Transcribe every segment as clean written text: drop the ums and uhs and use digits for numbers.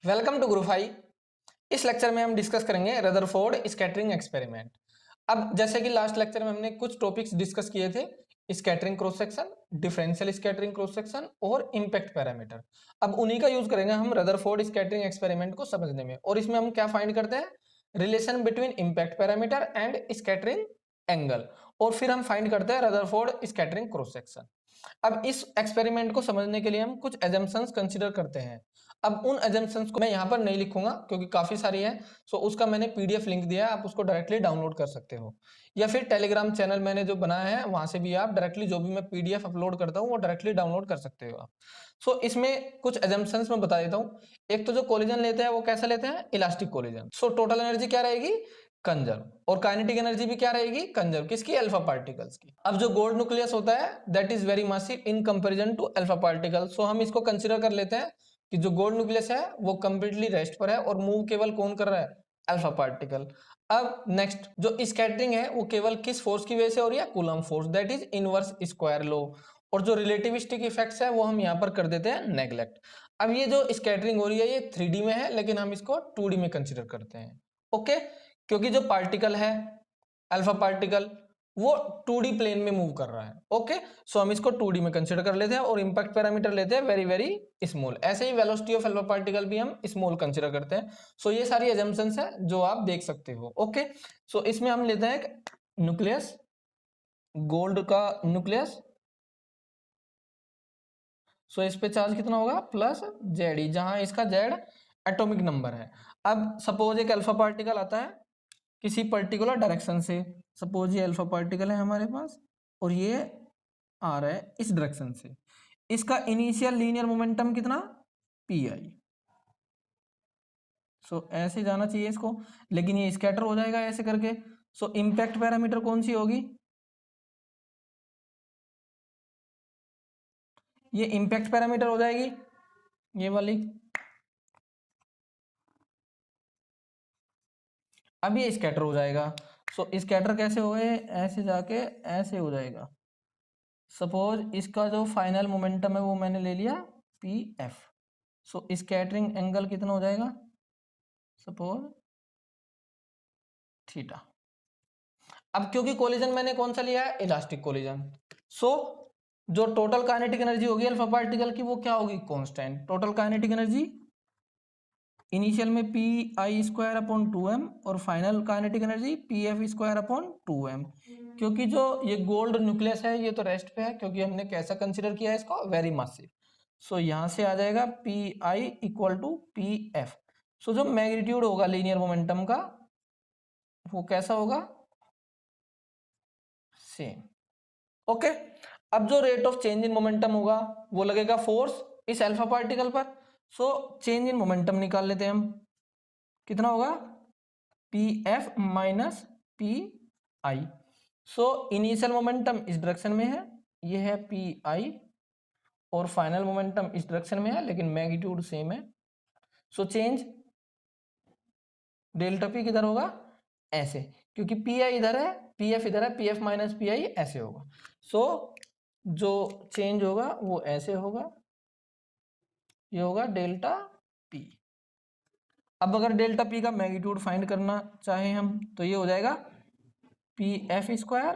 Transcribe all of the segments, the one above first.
Welcome to group I. इस lecture में हम डिस्कस करेंगे रदरफोर्ड स्कैटरिंग एक्सपेरिमेंट। अब जैसे कि लास्ट लेक्चर में हमने कुछ टॉपिक्स डिस्कस किए थे, scattering cross section, differential scattering cross section और इम्पैक्ट पैरामीटर। अब उन्हीं का यूज करेंगे हम रदरफोर्ड स्कैटरिंग एक्सपेरिमेंट को समझने में। और इसमें हम क्या फाइंड करते हैं? Relation between impact parameter and scattering angle. और फिर हम फाइंड करते हैं रदरफोर्ड स्कैटरिंग क्रॉस सेक्शन। अब इस एक्सपेरिमेंट को समझने के लिए हम कुछ एजम्पशंस कंसीडर करते हैं। अब उन एजम्पशंस को मैं यहाँ पर नहीं लिखूंगा क्योंकि काफी सारी है, सो उसका मैंने पीडीएफ लिंक दिया है, आप उसको डायरेक्टली डाउनलोड कर सकते हो, या फिर टेलीग्राम चैनल मैंने जो बनाया है वहां से भी आप डायरेक्टली जो भी मैं पीडीएफ अपलोड करता हूँ वो डायरेक्टली डाउनलोड कर सकते हो आप। सो इसमें कुछ एजम्पशंस मैं बता देता हूँ। एक तो जो कोलिजन लेते हैं वो कैसा लेते हैं? Elastic collision. So total energy क्या रहेगी? कंजर्व। और काइनेटिक एनर्जी भी क्या रहेगी? कंजर्व। किसकी? अल्फा पार्टिकल्स की। अब जो गोल्ड न्यूक्लियस होता है that is very massive in comparison to alpha particle. So हम इसको कंसीडर कर लेते हैं कि जो गोल्ड न्यूक्लियस है वो कंप्लीटली रेस्ट पर है और मूव केवल कौन कर रहा है? Alpha particle. अब नेक्स्ट जो स्कैटरिंग है वो केवल किस फोर्स की वजह से हो रही है? Coulomb force, that is inverse square law. और जो रिलेटिविस्टिक इफेक्ट्स है वो हम यहाँ पर कर देते हैं नेग्लेक्ट। अब ये जो स्कैटरिंग हो रही है ये 3D में है, लेकिन हम इसको 2D में कंसीडर करते हैं। ओके, क्योंकि जो पार्टिकल है अल्फा पार्टिकल वो 2D प्लेन में मूव कर रहा है। ओके, सो हम इसको 2D में कंसीडर कर लेते हैं और इंपैक्ट पैरामीटर लेते हैं वेरी वेरी स्मॉल। ऐसे ही वेलोसिटी ऑफ अल्फा पार्टिकल भी हम स्मॉल कंसीडर करते हैं। सो ये सारी एजम्पशंस है जो आप देख सकते हो। ओके, सो इसमें हम लेते हैं न्यूक्लियस, गोल्ड का न्यूक्लियस। सो इस पे चार्ज कितना होगा? प्लस जेड ई, जहां इसका जेड एटॉमिक नंबर है। अब सपोज एक अल्फा पार्टिकल आता है किसी पर्टिकुलर डायरेक्शन से। सपोज ये अल्फा पार्टिकल है हमारे पास और ये आ रहा है इस डायरेक्शन से। इसका इनिशियल लीनियर मोमेंटम कितना? P i. सो ऐसे जाना चाहिए इसको, लेकिन ये स्कैटर हो जाएगा ऐसे करके। सो इम्पैक्ट पैरामीटर कौन सी होगी? ये इम्पैक्ट पैरामीटर हो जाएगी ये वाली। अब ये स्कैटर हो जाएगा। सो स्कैटर कैसे हो गए? ऐसे जाके ऐसे हो जाएगा। सपोज इसका जो फाइनल मोमेंटम है वो मैंने ले लिया पी एफ। सो स्कैटरिंग एंगल कितना हो जाएगा? Suppose theta. अब क्योंकि कोलिजन मैंने कौन सा लिया है? Elastic collision. सो जो टोटल काइनेटिक एनर्जी होगी अल्फा पार्टिकल की वो क्या होगी? Constant. Total kinetic energy initial में p i square upon 2m और final kinetic energy p f square upon 2m। क्योंकि जो ये गोल्ड न्यूक्लियस है ये तो रेस्ट पे है, क्योंकि हमने कैसा कंसीडर किया है इसको? Very massive. सो यहां से आ जाएगा p i equal to p f. So जो मैग्नीट्यूड होगा लीनियर मोमेंटम का वो कैसा होगा? सेम। ओके, अब जो rate of change in momentum होगा वो लगेगा फोर्स इस अल्फा पार्टिकल पर। सो चेंज इन मोमेंटम निकाल लेते हैं हम। कितना होगा? P F minus P i. So initial momentum इस डायरेक्शन में है, ये है पी आई, और फाइनल मोमेंटम इस डायरेक्शन में है लेकिन मैग्नीट्यूड सेम है। सो चेंज डेल्टा पी किधर होगा? ऐसे, क्योंकि पी आई इधर है, पी एफ इधर है, P F minus P I ऐसे होगा। सो जो चेंज होगा वो ऐसे होगा, ये होगा डेल्टा पी। अब अगर डेल्टा पी का मैग्नीट्यूड फाइंड करना चाहें हम तो ये हो जाएगा P f square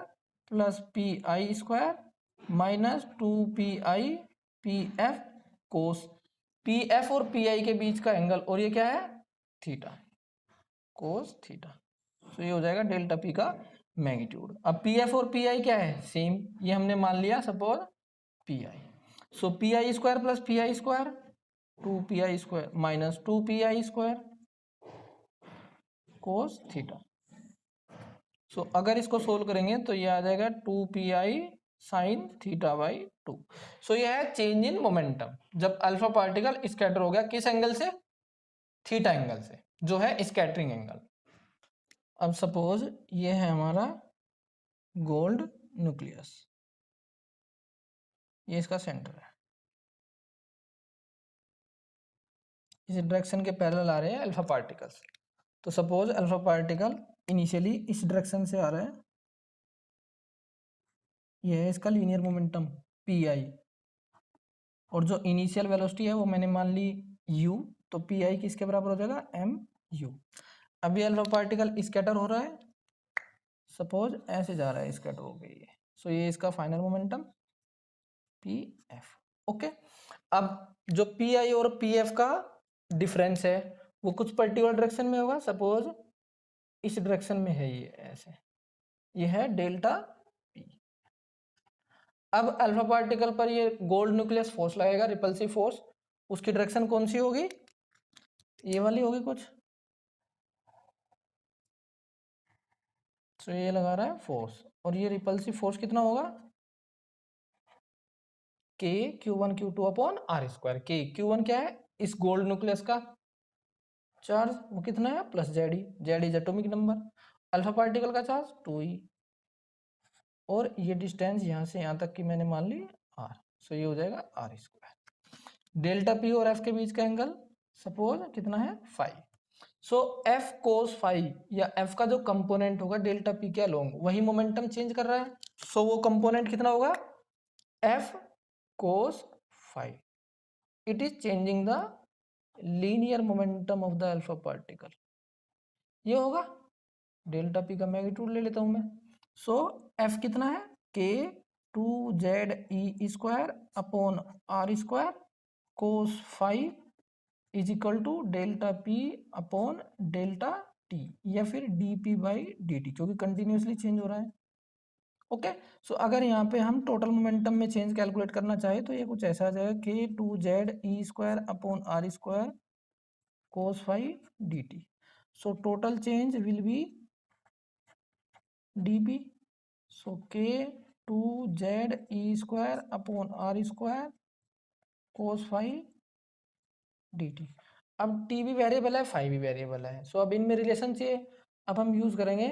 plus p i square minus 2 pi P F cos. P F और पी आई के बीच का एंगल, और ये क्या है? Theta, cos theta. तो ये हो जाएगा डेल्टा पी का मैग्नीट्यूड। अब पी एफ और पी आई क्या है? सेम, ये हमने मान लिया suppose P i. So P i square plus p i square 2 pi square minus 2 pi square cos theta. So अगर इसको सोल्व करेंगे तो ये आ जाएगा 2 pi साइन थीटा बाई 2। सो ये है चेंज इन मोमेंटम जब अल्फा पार्टिकल स्कैटर हो गया किस एंगल से? थीटा एंगल से, जो है स्कैटरिंग एंगल। अब सपोज ये है हमारा गोल्ड न्यूक्लियस, ये इसका सेंटर है, इस डायरेक्शन के पैरेलल आ रहे हैं अल्फा पार्टिकल्स। तो सपोज अल्फा पार्टिकल इनिशियली इस डायरेक्शन से आ रहा है, ये है इसका लीनियर मोमेंटम पी आई, और जो इनिशियल वेलोसिटी है वो मैंने मान ली u, तो पी आई किसके बराबर हो जाएगा, एम यू। अभी अल्फा पार्टिकल स्कैटर हो रहा है, सपोज ऐसे जा रहा है, स्कैटर हो गई है, सो ये इसका final momentum P F. Okay, अब जो पी आई और पी एफ का डिफरेंस है वो कुछ पर्टिकुलर डायरेक्शन में होगा, सपोज इस डायरेक्शन में है, ये ऐसे, ये है डेल्टा पी। अब अल्फा पार्टिकल पर ये गोल्ड न्यूक्लियस फोर्स लगेगा, रिपल्सिव फोर्स, उसकी डायरेक्शन कौन सी होगी, ये वाली होगी कुछ, तो ये लगा रहा है फोर्स, और ये रिपल्सिव फोर्स कितना होगा, K Q one Q two upon R square. K Q one क्या है, इस गोल्ड न्यूक्लियस का चार्ज, वो कितना है plus Z E, Z is atomic number, alpha particle का चार्ज 2e, और ये डिस्टेंस यहाँ से यहाँ तक की मैंने मान ली आर, सो ये हो जाएगा आर स्क्वायर। डेल्टा पी और एफ के बीच का एंगल सपोज कितना है, फाइव। सो एफ कोस फाइव, या एफ का जो कंपोनेंट होगा डेल्टा पी के अलोंग, वही मोमेंटम चेंज कर रहा है, सो वो कंपोनेंट कितना होगा, F cos five, it is changing the linear momentum of the alpha particle, ये होगा। डेल्टा पी का मैग्नीट्यूड ले लेता हूं मैं, सो एफ कितना है, K 2ze² upon R square cos phi is equal to delta P upon delta T, या फिर D P by D T, क्योंकि कंटिन्यूसली चेंज हो रहा है। ओके, सो अगर यहाँ पे हम टोटल मोमेंटम में चेंज कैलकुलेट करना चाहे तो ये कुछ ऐसा आ जाएगा, के 2ze² upon R square cos phi D T, so total change will be dp, so k 2ze² upon R square cos phi dt। अब t भी वेरिएबल है, फाइव भी वेरिएबल है, सो अब इनमें रिलेशन चाहिए, अब हम यूज करेंगे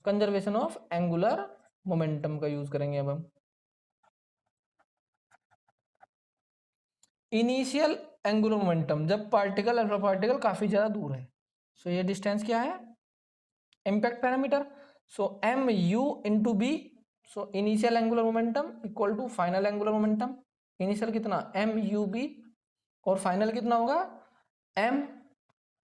कंजर्वेशन ऑफ एंगुलर मोमेंटम का यूज करेंगे। अब हम इनिशियल एंगुलर मोमेंटम, जब पार्टिकल अल्फा पार्टिकल काफी ज्यादा दूर है, सो ये डिस्टेंस क्या है, impact parameter, so M U into B, so initial angular momentum equal to final angular momentum, initial कितना एम यू बी, और फाइनल कितना होगा एम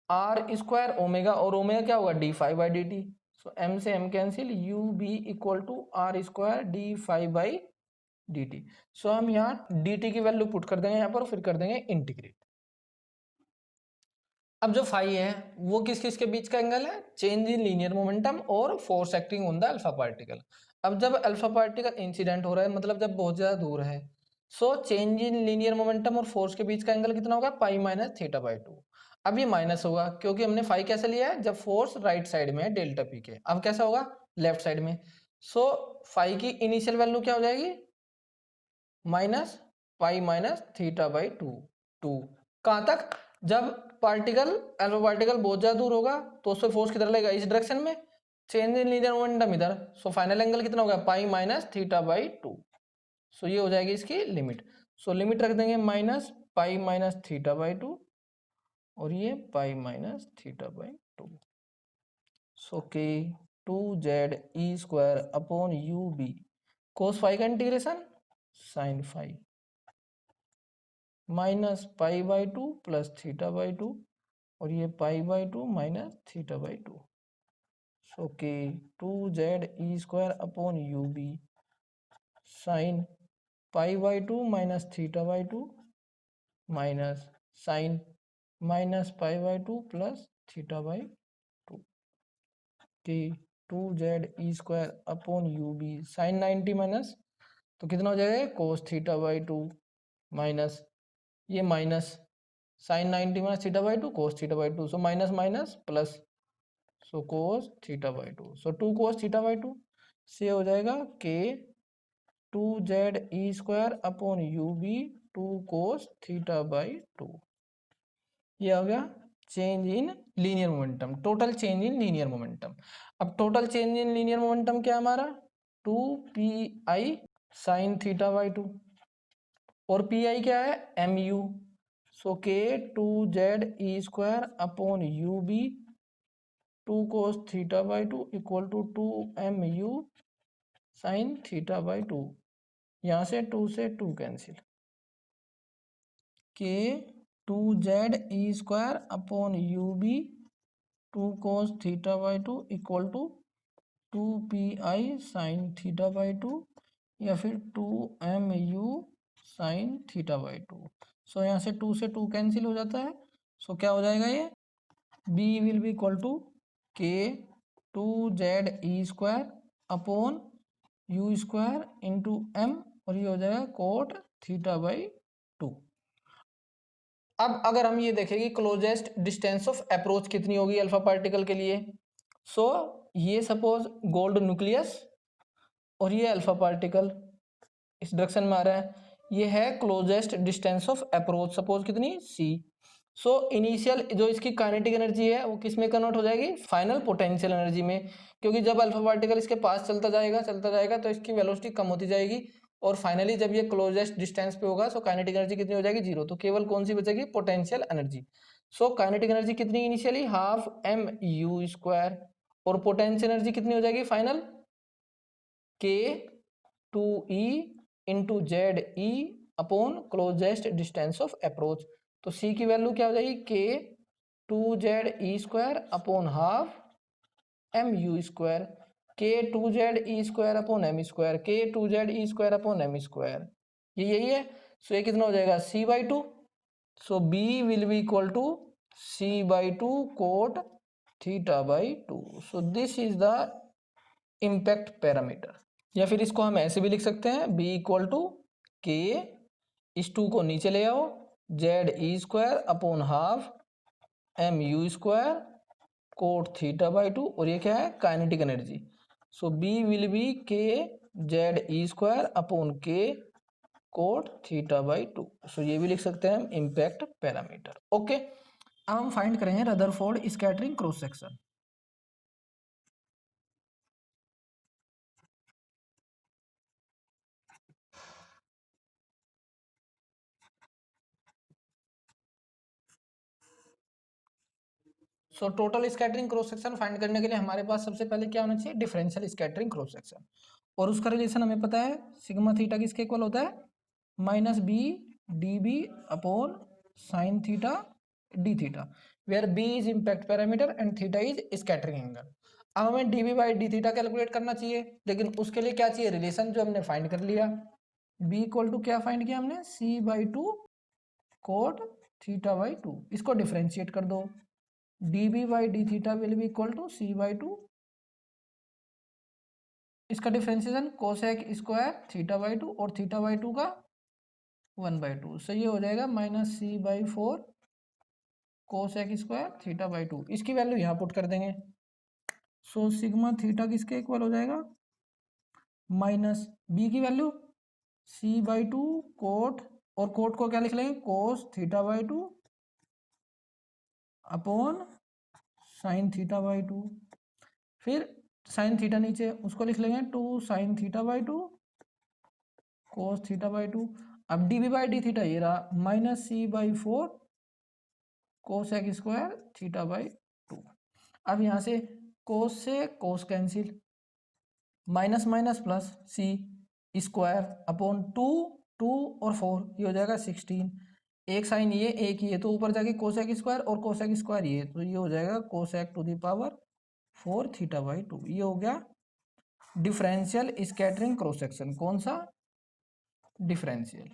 आर स्क्वायर ओमेगा, और ओमेगा क्या होगा D five by D T, so M से M cancel, u b equal to r square d five by D T. So हम यहाँ डी टी की वैल्यू पुट कर देंगे यहाँ पर, फिर कर देंगे इंटीग्रेट। अब जो फाई है वो किस किस के बीच का एंगल है, चेंज इन लीनियर मोमेंटम और force acting on the alpha particle. अब जब अल्फा पार्टिकल इंसिडेंट हो रहा है, मतलब जब बहुत ज्यादा दूर है, so change in linear momentum और फोर्स के बीच का एंगल कितना होगा, pi minus theta by to. अब ये माइनस होगा क्योंकि हमने फाई कैसे लिया है, जब फोर्स राइट साइड में है डेल्टा पी के, अब कैसा होगा लेफ्ट साइड में, सो फाई की इनिशियल वैल्यू क्या हो जाएगी, minus pi minus theta by two. Two कहाँ तक, जब पार्टिकल अल्फा पार्टिकल बहुत ज्यादा दूर होगा तो उस पर फोर्स किधर लगेगा, इस डायरेक्शन में, चेंज इन लीनियर मोमेंटम इधर, सो फाइनल एंगल कितना होगा pi minus theta by two. So ये हो जाएगी इसकी लिमिट, सो लिमिट रख देंगे minus pi minus theta by two, और ये pi minus theta by two, so k 2ze² upon u b, cos phi का integration sine phi, minus pi by two plus theta by two, और ये pi by two minus theta by two, so k 2ze² upon u b sine pi by two minus theta by two minus sine minus pi by two plus theta by two, के 2ze² upon u b sine 90 minus, तो कितना हो जाएगा cos theta by two minus ये minus sine 90 minus theta by two cos theta by two, so minus minus plus, so cos theta by two, so two cos theta by two से हो जाएगा के 2ze² upon u b two cos theta by two. ये हो गया change in linear momentum, total change in linear momentum. अब total change in linear momentum क्या हमारा 2pi sine theta by two, और पी आई क्या है m u, so k 2ze² upon u b two cos theta by two equal to 2mu sine theta by two, यहाँ से 2 से 2 cancel, k 2z² upon ub 2 cos theta by 2 equal to 2pi sine theta by 2 या फिर 2mu sine theta by 2। सो यहाँ से 2 से 2 cancel हो जाता है। सो क्या हो जाएगा ये b will be equal to के 2ze² upon u² into m और ये हो जाएगा कोट थीटा बाई 2। अब अगर हम ये देखें कि क्लोजेस्ट डिस्टेंस ऑफ अप्रोच कितनी होगी अल्फा पार्टिकल के लिए। सो ये सपोज गोल्ड न्यूक्लियस और ये अल्फा पार्टिकल इस डायरेक्शन में आ रहा है, ये है closest distance of approach suppose कितनी c। सो इनिशियल जो इसकी काइनेटिक एनर्जी है वो किस में कन्वर्ट हो जाएगी फाइनल पोटेंशियल एनर्जी में, क्योंकि जब अल्फा पार्टिकल इसके पास चलता जाएगा तो इसकी वेलोसिटी कम होती जाएगी और फाइनली जब ये क्लोजेस्ट डिस्टेंस पे होगा सो काइनेटिक एनर्जी कितनी हो जाएगी 0। तो केवल कौन सी बचेगी potential energy. So kinetic energy कितनी इनिशियली हाफ mu² और पोटेंशियल एनर्जी कितनी हो जाएगी फाइनल के 2e into Z E upon closest distance of approach. तो c की वैल्यू क्या हो जाएगी के 2ze² अपॉन हाफ mu², के 2ze² अपॉन m² के 2ze² अपॉन m², ये यही है। सो ये कितना हो जाएगा c/2। So b will be equal to c/2 cot theta by 2। So this is the impact parameter. या फिर इसको हम ऐसे भी लिख सकते हैं b इक्वल टू के इस 2 को नीचे ले आओ ze² upon half mu² coat theta by 2 और ये क्या है kinetic energy. So b will B के ze² अपॉन के कोट थीटा बाई 2। सो ये भी लिख सकते हैं हम इम्पैक्ट पैरामीटर। ओके, अब हम फाइंड करेंगे Rutherford scattering cross section. So total scattering cross section find करने के लिए हमारे पास सबसे पहले क्या होना चाहिए डिफरेंशियल स्कैटरिंग क्रॉस सेक्शन, और उसका रिलेशन हमें पता है सिग्मा थीटा किसके इक्वल होता है minus B D B upon sine theta D theta, where B is impact parameter and theta is scattering angle. अब हमें D B by D theta calculate करना चाहिए, लेकिन उसके लिए क्या चाहिए रिलेशन जो हमने फाइंड कर लिया। बी इक्वल टू क्या फाइंड किया हमने c/2 कोट थीटा बाई 2, इसको डिफ्रेंशिएट कर दो db by D theta will be equal to c/2, इसका differentiation cosec square theta by 2 और थीटा बाई 2 का 1/2। सो ये हो जाएगा minus c/4 cosec square theta by 2। इसकी वैल्यू यहाँ पुट कर देंगे। सो सिग्मा थीटा किसके इक्वल हो जाएगा माइनस बी की वैल्यू c/2 कोट, और कोट को क्या लिख लेंगे cos theta by 2 upon sine theta by 2, फिर साइन थीटा नीचे उसको लिख लेंगे 2 sine theta by 2 cos theta by 2। अब D B by D theta ये रहा minus c/4 cosec square theta by 2। अब यहाँ से कोस से cos cancel, minus minus plus c square upon 2 और 4 ये हो जाएगा 16, एक साइन ये एक ये तो ऊपर जाके कोसेक स्क्वायर और कोसेक स्क्वायर ये, तो ये हो जाएगा cosec to the power 4 theta by 2। ये हो गया डिफरेंशियल स्कैटरिंग क्रॉस सेक्शन। कौन सा डिफरेंशियल।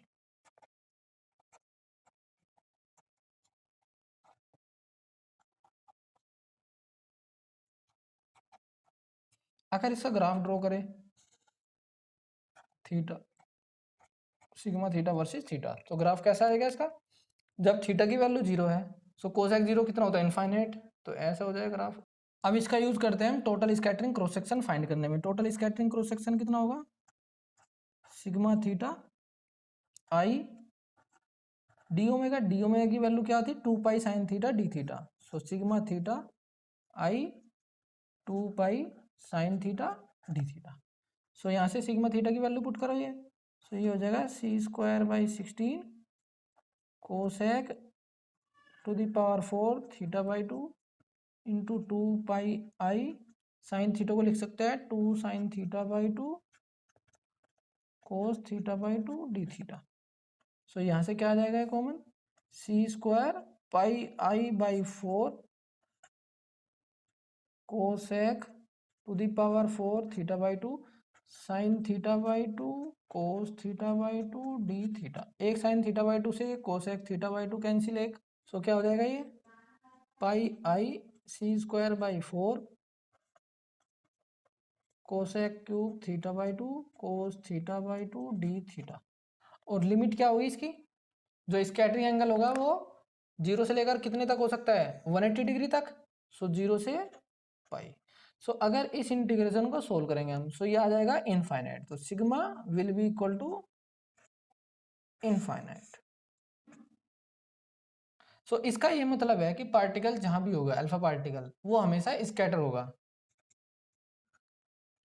अगर इसका ग्राफ ड्रॉ करें theta sigma theta versus theta, तो ग्राफ कैसा आएगा इसका जब थीटा की वैल्यू 0 है। सो कोसेक 0 कितना होता है इनफाइनाइट, तो ऐसा हो जाएगा ग्राफ। अब इसका यूज करते हैं हम total scattering cross section find करने में। टोटल स्कैटरिंग क्रॉस सेक्शन कितना होगा sigma theta i d omega की वैल्यू क्या होती है 2 pi sine theta D theta. So sigma theta i 2 pi sine theta D theta. So यहाँ से सिग्मा थीटा की वैल्यू पुट करो ये, सो ये हो जाएगा c²/16 cosec to the power 4 theta by 2 into 2 pi I sign theta को लिख सकते हैं 2 sine theta by 2 cos theta by 2 d theta. So यहाँ से क्या आ जाएगा common c square pi i by 4 cosec to the power 4 theta by 2 sine theta by 2 cos theta by 2 d theta. एक साइन थीटा बाई 2 से cosec theta by 2 cancel एक, सो क्या हो जाएगा ये pi i c square by 4 cosec cube theta by 2 cos theta by 2 d theta. और limit क्या होगी इसकी, जो स्कैटरिंग एंगल होगा वो 0 से लेकर कितने तक हो सकता है 180 डिग्री तक, सो 0 से पाई। सो अगर इस इंटीग्रेशन को सोल्व करेंगे हम, सो ये आ जाएगा इनफाइनाइट, तो sigma will be equal to infinite. So इसका ये मतलब है कि पार्टिकल जहां भी होगा अल्फा पार्टिकल वो हमेशा स्कैटर होगा।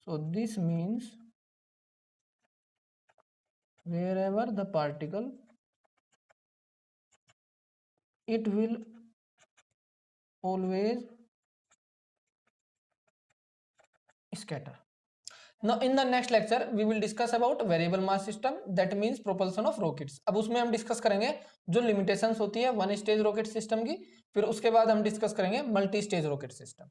So this means wherever the particle it will always scatter. Now in the next lecture we will discuss about variable mass system, that means propulsion of rockets. अब उसमें हम discuss करेंगे जो limitations होती है वन स्टेज रॉकेट सिस्टम की, फिर उसके बाद हम डिस्कस करेंगे मल्टी स्टेज रॉकेट सिस्टम।